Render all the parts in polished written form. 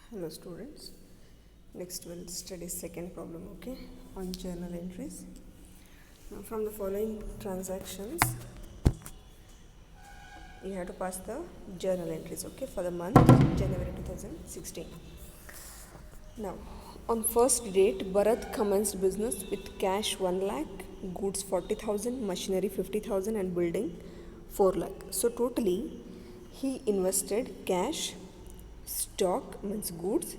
Hello students, next we'll study second problem, okay, on journal entries. Now from the following transactions you have to pass the journal entries, okay, for the month January 2016. Now on first date Bharat commenced business with cash 1 lakh, goods 40,000, machinery 50,000 and building 4 lakh. So totally he invested cash, stock means goods,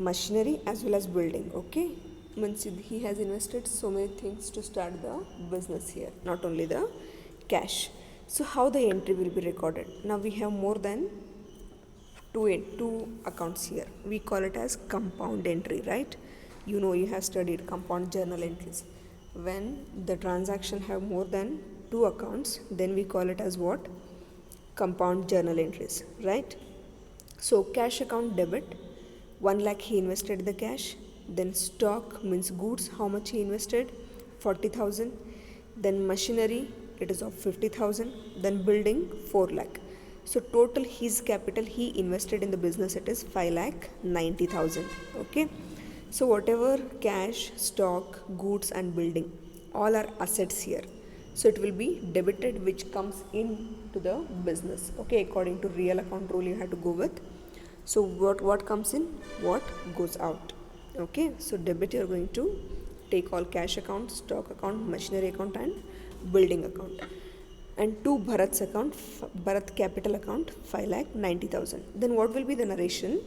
machinery as well as building, okay, means he has invested so many things to start the business here, not only the cash. So how the entry will be recorded? Now we have more than two accounts here. We call it as compound entry, right? You know, you have studied compound journal entries. When the transaction have more than two accounts, then we call it as what? Compound journal entries, right? So cash account debit, 1 lakh he invested the cash. Then stock means goods, how much he invested? 40,000. Then machinery, it is of 50,000. Then building, 4 lakh. So total his capital he invested in the business, it is 5 lakh 90,000. Okay. So whatever cash, stock, goods and building, all are assets here. So it will be debited which comes in to the business. Okay, according to real account rule you have to go with. So what comes in, what goes out. Okay, so debit you are going to take all cash account, stock account, machinery account and building account. And to Bharat's account, Bharat capital account 5 lakh 90,000. Then what will be the narration?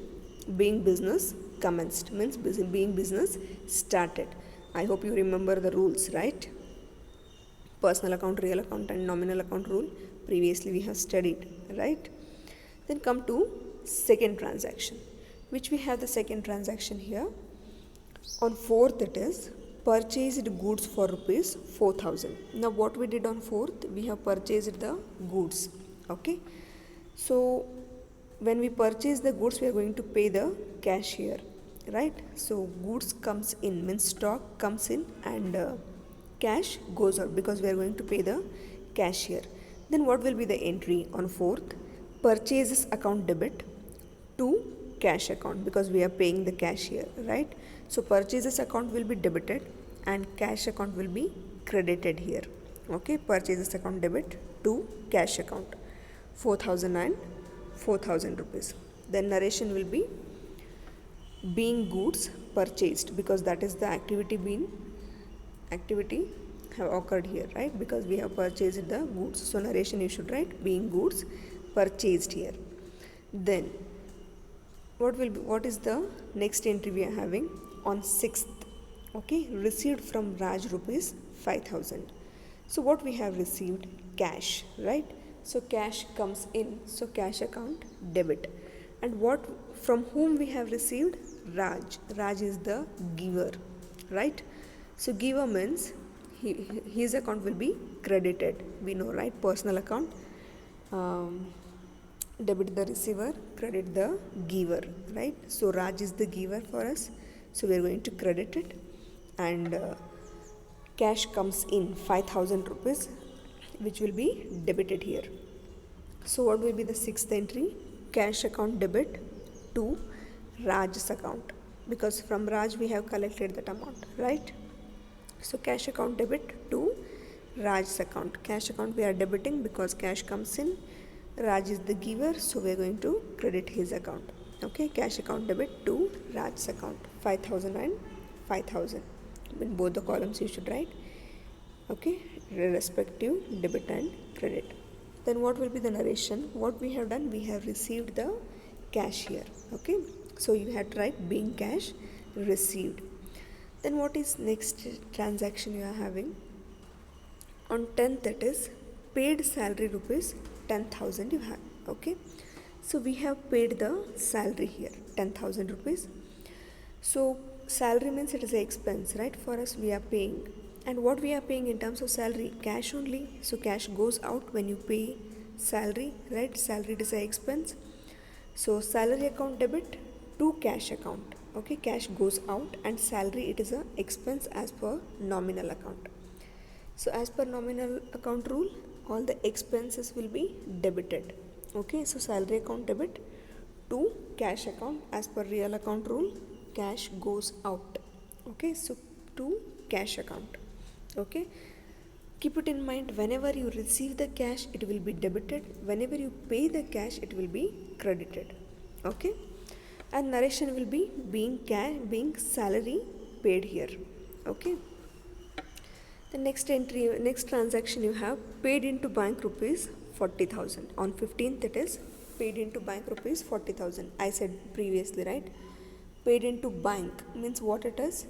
Being business commenced means being business started. I hope you remember the rules, right? Personal account, real account and nominal account rule previously we have studied, right? Then come to second transaction, which we have the second transaction here. On 4th it is purchased goods for rupees 4,000. Now what we did on 4th, we have purchased the goods, okay. So when we purchase the goods we are going to pay the cash here, right? So goods comes in means stock comes in and cash goes out because we are going to pay the cashier. Then what will be the entry on 4th? Purchases account debit to cash account because we are paying the cashier, right? So purchases account will be debited and cash account will be credited here. Okay, purchases account debit to cash account 4,000 and 4,000 rupees. Then narration will be being goods purchased because that is the activity have occurred here, right? Because we have purchased the goods. So narration you should write being goods purchased here. Then what is the next entry we are having on 6th? Okay, received from Raj rupees 5,000. So what we have received? Cash, right? So cash comes in, so cash account debit. And what from whom we have received? Raj is the giver, right? So giver means his account will be credited, we know, right? Personal account, debit the receiver, credit the giver, right? So Raj is the giver for us, so we are going to credit it. And cash comes in 5,000 rupees which will be debited here. So what will be the 6th entry? Cash account debit to Raj's account because from Raj we have collected that amount, right? So cash account debit to Raj's account. Cash account we are debiting because cash comes in. Raj is the giver, so we are going to credit his account. Okay, cash account debit to Raj's account 5,000 and 5,000. In both the columns you should write, okay, respective debit and credit. Then what will be the narration? What we have done, we have received the cash here, okay. So you have to write being cash received. Then what is next transaction you are having? On 10th it is paid salary rupees 10,000 you have, okay. So we have paid the salary here 10,000 rupees. So salary means it is an expense, right? For us we are paying. And what we are paying in terms of salary? Cash only. So cash goes out when you pay salary, right? Salary is an expense. So salary account debit to cash account. Okay, cash goes out and salary it is a expense as per nominal account. So as per nominal account rule, all the expenses will be debited. Okay, so salary account debit to cash account. As per real account rule, cash goes out. Okay, so to cash account. Okay, keep it in mind, whenever you receive the cash it will be debited, whenever you pay the cash it will be credited. Okay, and narration will be being salary paid here. Okay, the next entry, next transaction you have paid into bank rupees 40,000 on 15th. It is paid into bank rupees 40,000. I said previously, right? Paid into bank means what it is?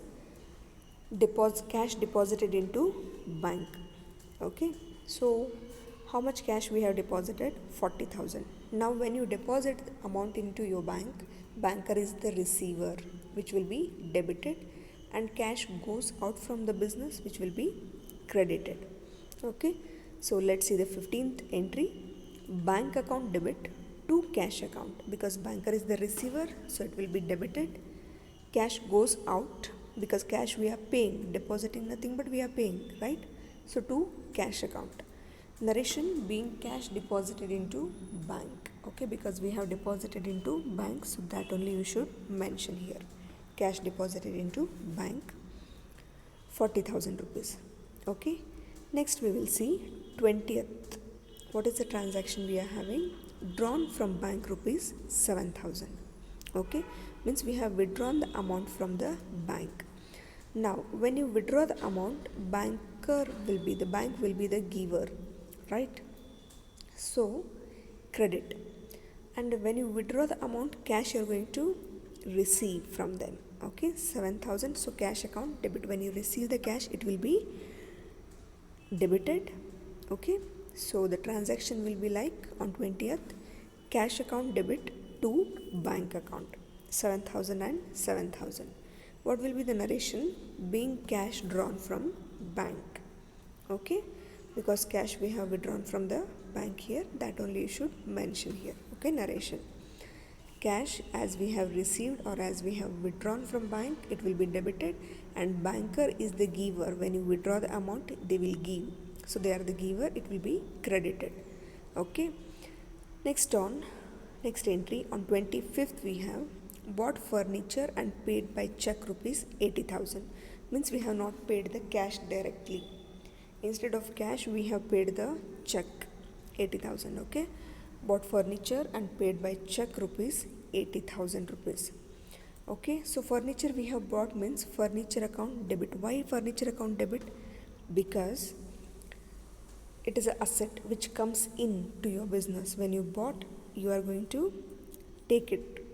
Deposit, cash deposited into bank. Okay, so how much cash we have deposited? 40,000. Now when you deposit amount into your bank, banker is the receiver, which will be debited, and cash goes out from the business, which will be credited. Okay, so let's see the 15th entry. Bank account debit to cash account, because banker is the receiver, so it will be debited. Cash goes out because cash we are paying, depositing nothing but we are paying, right? So to cash account. Narration being cash deposited into bank. Okay, because we have deposited into bank, so that only you should mention here. Cash deposited into bank 40,000 rupees. Okay, next we will see 20th. What is the transaction we are having? Drawn from bank rupees 7,000. Okay, means we have withdrawn the amount from the bank. Now when you withdraw the amount, bank will be the giver, right? So credit. And when you withdraw the amount, cash you are going to receive from them. Okay, 7,000, so cash account debit. When you receive the cash it will be debited. Okay, so the transaction will be like on 20th, cash account debit to bank account 7,000 and 7,000. What will be the narration? Being cash drawn from bank. Okay, because cash we have withdrawn from the bank here, that only you should mention here. Okay, narration. Cash as we have received or as we have withdrawn from bank, it will be debited, and banker is the giver. When you withdraw the amount, they will give, so they are the giver, it will be credited. Okay, next entry on 25th we have bought furniture and paid by check rupees 80,000. Means we have not paid the cash directly, instead of cash we have paid the check 80,000. Okay, bought furniture and paid by check rupees 80,000 rupees. Okay, so furniture we have bought means furniture account debit. Why furniture account debit? Because it is an asset which comes in to your business. When you bought, you are going to take it,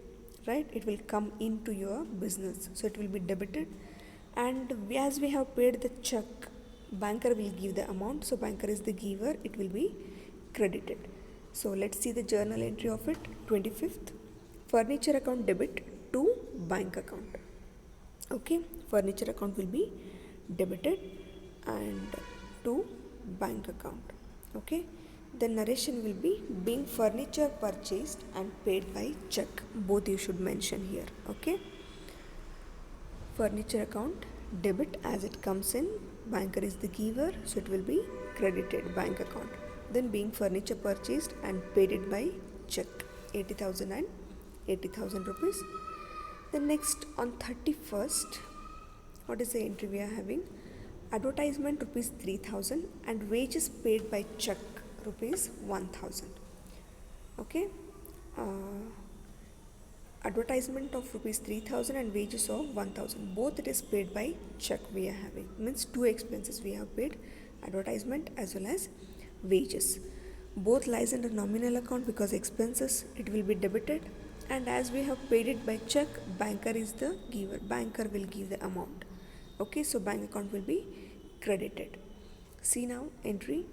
right? It will come into your business, so it will be debited. And as we have paid the check, banker will give the amount, so banker is the giver, it will be credited. So let's see the journal entry of it. 25th, furniture account debit to bank account. Okay, furniture account will be debited and to bank account. Okay, the narration will be being furniture purchased and paid by check. Both you should mention here. Okay, furniture account debit as it comes in, banker is the giver, so it will be credited bank account. Then being furniture purchased and paid it by check 80,000 and 80,000 rupees. Then next on 31st, what is the entry we are having? Advertisement rupees 3,000 and wages paid by check rupees 1,000. Okay, advertisement of rupees 3,000 and wages of 1,000, both it is paid by check we are having. Means two expenses we have paid, advertisement as well as wages. Both lies under nominal account because expenses it will be debited, and as we have paid it by check, banker is the giver, banker will give the amount. Okay, so bank account will be credited. See now entry,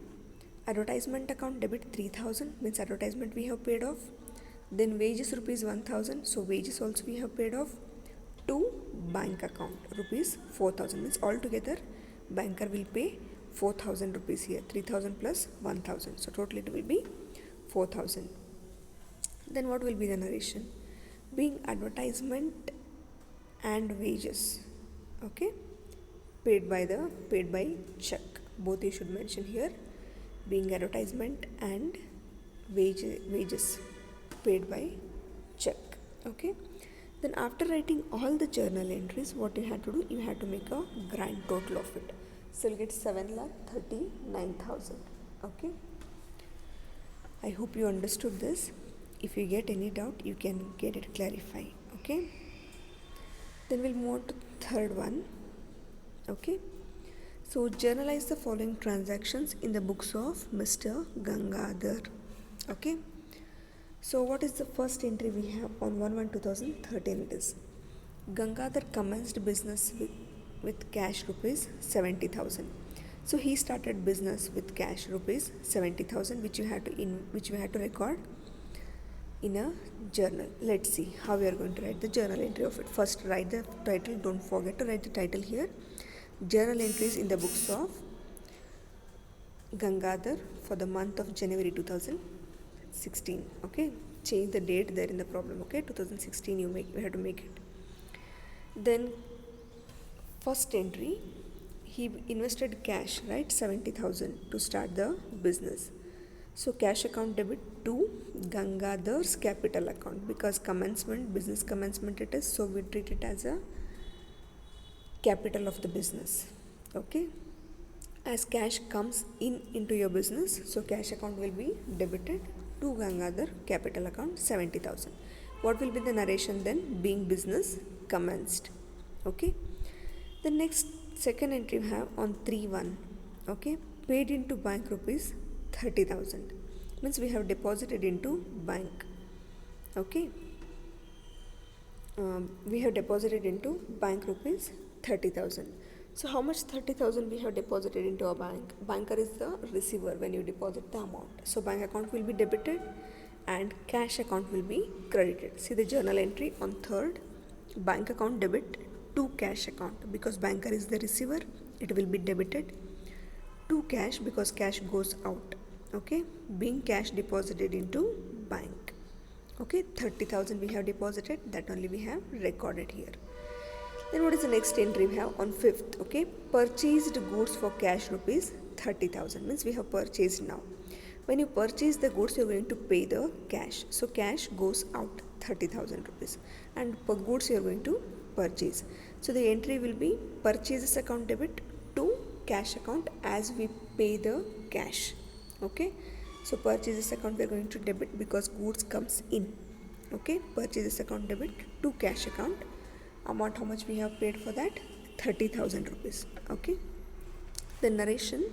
advertisement account debit 3,000 means advertisement we have paid off. Then wages rupees 1,000, so wages also we have paid off. To bank account rupees 4,000 means altogether banker will pay 4,000 rupees here, 3,000 plus 1,000, so total it will be 4,000. Then what will be the narration? Being advertisement and wages. Okay, paid by check, both you should mention here. Being advertisement and wages paid by check. Okay, then after writing all the journal entries, what you had to do, you had to make a grand total of it. So you'll get 7,39,000. Okay, I hope you understood this. If you get any doubt, you can get it clarified. Okay, then we'll move on to third one. Okay, so journalize the following transactions in the books of Mr. Gangadhar. Okay, so what is the first entry we have on 1/1/2013? It is Gangadhar commenced business with cash rupees 70,000. So he started business with cash rupees 70,000, which we had to record in a journal. Let's see how we are going to write the journal entry of it. First, write the title. Don't forget to write the title here. Journal entries in the books of Gangadhar for the month of January 2016. Okay, change the date there in the problem. Okay, 2016 you have to make it. Then first entry, he invested cash, right, 70,000 to start the business. So cash account debit to Gangadhar's capital account, because business commencement it is, so we treat it as a capital of the business. Okay, as cash comes into your business, so cash account will be debited to Gangadhar capital account 70,000. What will be the narration then? Being business commenced. Okay, the next second entry we have on 3/1. Okay, paid into bank rupees 30,000, means we have deposited into bank. Okay, we have deposited into bank rupees 30,000. So how much 30,000 we have deposited into a bank? Banker is the receiver when you deposit the amount. So bank account will be debited and cash account will be credited. See the journal entry on third, bank account debit to cash account, because banker is the receiver, it will be debited to cash because cash goes out. Okay, being cash deposited into bank. Okay, 30,000 we have deposited, that only we have recorded here. Then what is the next entry we have on 5th? Okay, purchased goods for cash rupees 30,000, means we have purchased now. When you purchase the goods, you are going to pay the cash. So cash goes out 30,000 rupees and per goods you are going to purchase. So the entry will be purchases account debit to cash account as we pay the cash. Okay, so purchases account we are going to debit because goods comes in. Okay, purchases account debit to cash account. Amount how much we have paid for that? 30,000 rupees. Okay, the narration,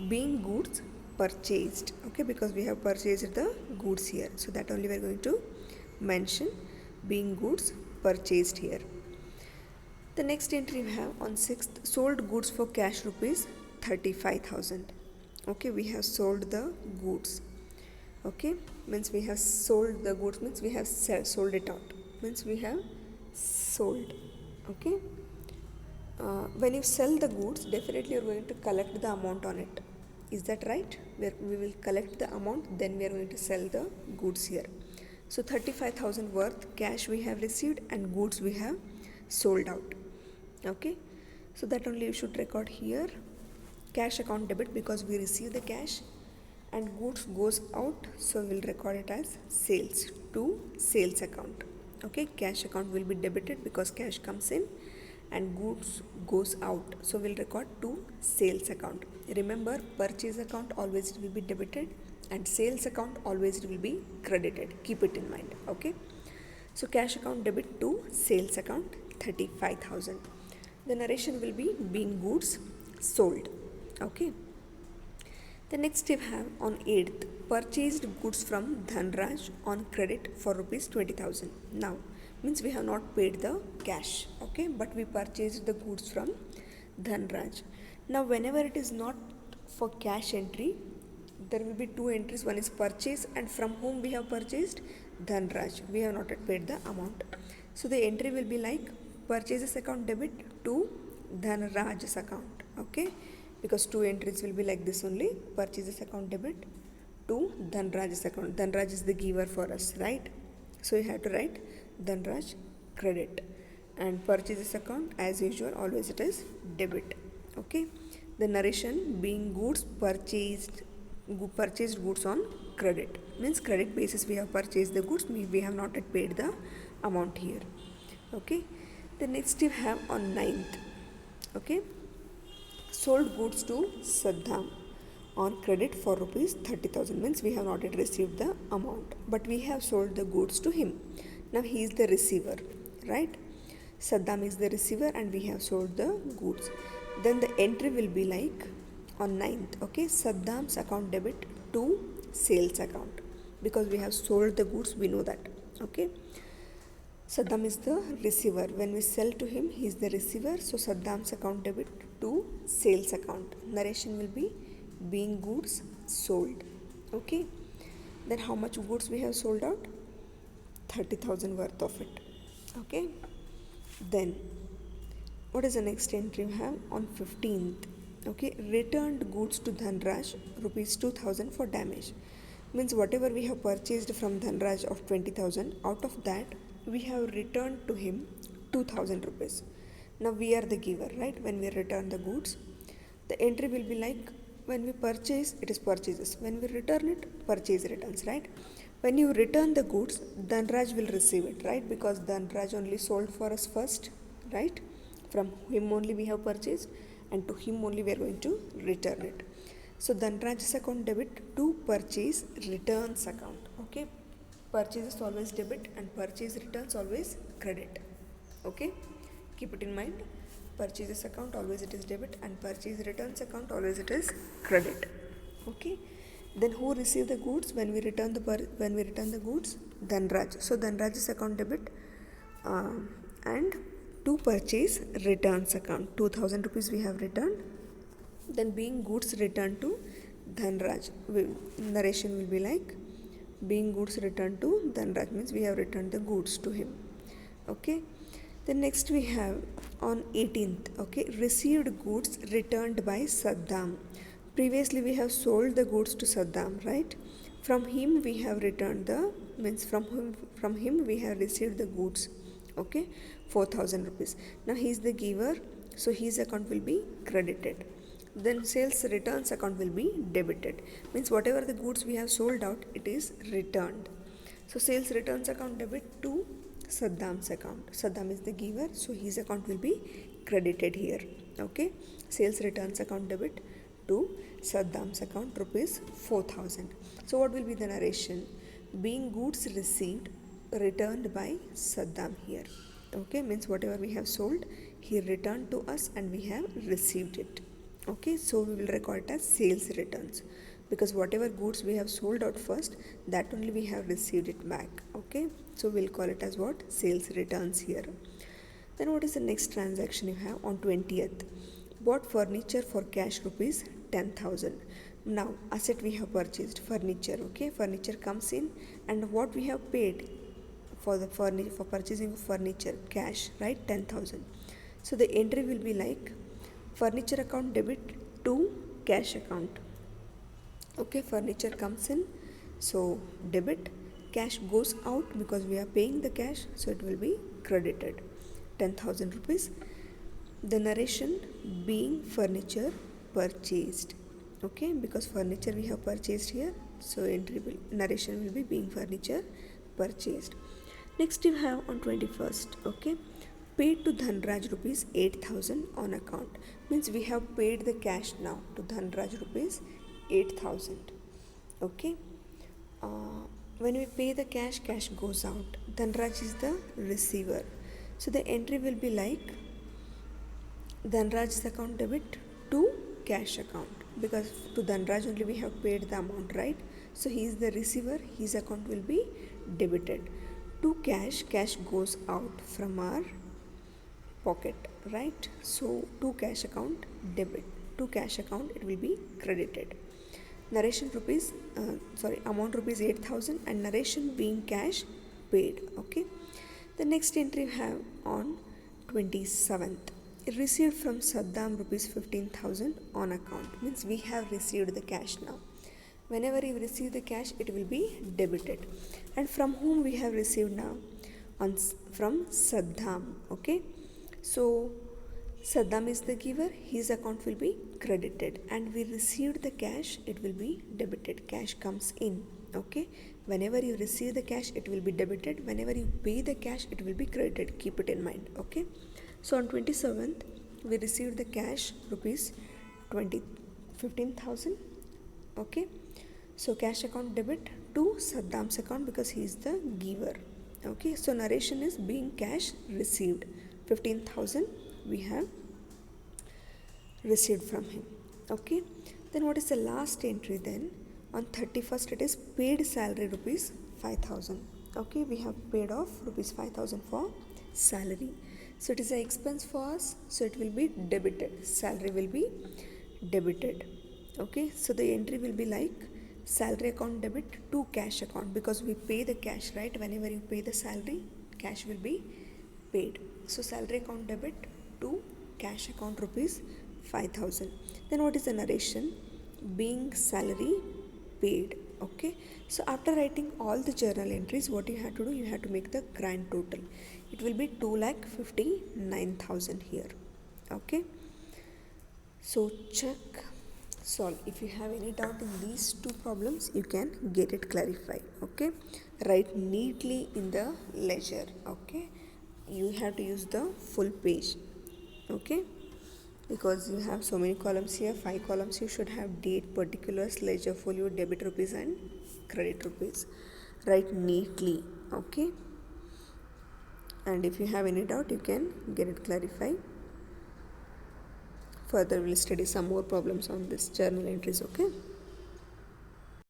being goods purchased. Okay, because we have purchased the goods here, so that only we are going to mention being goods purchased here. The next entry we have on 6th, sold goods for cash rupees 35,000. Okay, we have sold the goods. Okay, means we have sold the goods, means we have sold it out, means we have sold. Okay, when you sell the goods, definitely you are going to collect the amount on it. Is that right? We will collect the amount, then we are going to sell the goods here. So 35,000 worth cash we have received and goods we have sold out. Okay, so that only you should record here. Cash account debit because we receive the cash and goods goes out, so we'll record it as sales to sales account. Okay, cash account will be debited because cash comes in and goods goes out, so we'll record to sales account. Remember, purchase account always will be debited and sales account always will be credited. Keep it in mind. Okay, so cash account debit to sales account 35,000. The narration will be being goods sold. Okay, the next step have on 8th, purchased goods from Dhanraj on credit for rupees 20,000. Now means we have not paid the cash. Okay, but we purchased the goods from Dhanraj. Now whenever it is not for cash entry, there will be two entries. One is purchase and from whom we have purchased? Dhanraj. We have not yet paid the amount. So the entry will be like purchases account debit to Dhanraj's account. Okay, because two entries will be like this only. Purchases account debit to Dhanraj's account. Dhanraj is the giver for us, right? So you have to write Dhanraj credit, and purchases account as usual always it is debit. Okay, the narration, being goods purchased goods on credit. Means credit basis we have purchased the goods, we have not yet paid the amount here. Okay. The next you have on 9th. Okay. Sold goods to Saddam on credit for rupees 30,000. Means we have not yet received the amount, but we have sold the goods to him. Now he is the receiver, right? Saddam is the receiver and we have sold the goods. Then the entry will be like on 9th. Okay, Saddam's account debit to sales account, because we have sold the goods, we know that. Okay, Saddam is the receiver. When we sell to him, he is the receiver. So Saddam's account debit to sales account. Narration will be being goods sold. Okay. Then how much goods we have sold out? 30,000 worth of it. Okay. Then what is the next entry we have on 15th? Okay. Returned goods to Dhanraj rupees 2,000 for damage. Means whatever we have purchased from Dhanraj of 20,000, out of that we have returned to him 2,000 rupees. Now we are the giver, right? When we return the goods, the entry will be like, when we purchase, it is purchases. When we return it, purchase returns, right? When you return the goods, Dhanraj will receive it, right? Because Dhanraj only sold for us first, right? From him only we have purchased, and to him only we are going to return it. So Dhanraj's account debit to purchase returns account. Okay, purchases always debit and purchase returns always credit. Okay, keep it in mind. Purchases account always it is debit and purchase returns account always it is credit. Okay, then who receive the goods when we return the goods? Dhanraj. So Dhanraj's account debit and to purchase returns account 2,000 rupees we have returned. Then being goods returned to Dhanraj, narration will be like being goods returned to Dhanraj, means we have returned the goods to him. Okay. Then next we have on 18th. Okay, received goods returned by Saddam. Previously we have sold the goods to Saddam, right? From him we have returned the, means from him we have received the goods. Okay, 4,000 rupees. Now he is the giver, so his account will be credited. Then sales returns account will be debited. Means whatever the goods we have sold out, it is returned. So sales returns account debit to Saddam's account. Saddam is the giver, so his account will be credited here. Okay, sales returns account debit to Saddam's account rupees 4,000. So what will be the narration? Being goods received returned by Saddam here. Okay, means whatever we have sold, he returned to us and we have received it. Okay, so we will record it as sales returns, because whatever goods we have sold out first, that only we have received it back. Okay, so we'll call it as what? Sales returns here. Then what is the next transaction you have on 20th? Bought furniture for cash rupees 10,000. Now asset we have purchased, furniture. Okay, furniture comes in, and what we have paid for the for purchasing of furniture, cash, right? 10,000. So the entry will be like furniture account debit to cash account. Okay, furniture comes in, so debit. Cash goes out because we are paying the cash, so it will be credited 10,000 rupees. The narration being furniture purchased. Okay, because furniture we have purchased here, so narration will be being furniture purchased. Next you have on 21st. Okay, paid to Dhanraj rupees 8,000 on account. Means we have paid the cash now to Dhanraj rupees 8,000. Okay, when we pay the cash, cash goes out. Dhanraj is the receiver, so the entry will be like Dhanraj's account debit to cash account, because to Dhanraj only we have paid the amount, right? So he is the receiver, his account will be debited. To cash, cash goes out from our pocket, right? So to cash account debit, to cash account it will be credited. Narration amount rupees 8,000 and narration being cash paid. Okay, the next entry we have on 27th. Received from Saddam rupees 15,000 on account. Means we have received the cash now. Whenever you receive the cash, it will be debited. And from whom we have received now? From Saddam. Okay, so Saddam is the giver, his account will be credited, and we received the cash, it will be debited. Cash comes in. Okay, whenever you receive the cash it will be debited, whenever you pay the cash it will be credited, keep it in mind. Okay, so on 27th we received the cash rupees 15,000. Okay, so cash account debit to Saddam's account because he is the giver. Okay, so narration is being cash received 15,000 we have received from him. Okay, then what is the last entry then? On 31st it is paid salary rupees 5,000. Okay, we have paid off rupees 5,000 for salary, so it is an expense for us, so it will be debited, salary will be debited. Okay, so the entry will be like salary account debit to cash account because we pay the cash, right? Whenever you pay the salary, cash will be paid. So salary account debit to cash account rupees 5,000. Then what is the narration? Being salary paid. Okay, so after writing all the journal entries, what you have to do, you have to make the grand total. It will be 2,59,000 here. Okay, so check, solve. If you have any doubt in these two problems, you can get it clarified. Okay, write neatly in the ledger. Okay, you have to use the full page. Okay, because you have so many columns here, 5 columns, you should have date, particulars, ledger, folio, debit rupees and credit rupees. Write neatly. Okay, and if you have any doubt, you can get it clarified. Further we'll study some more problems on this journal entries. Okay.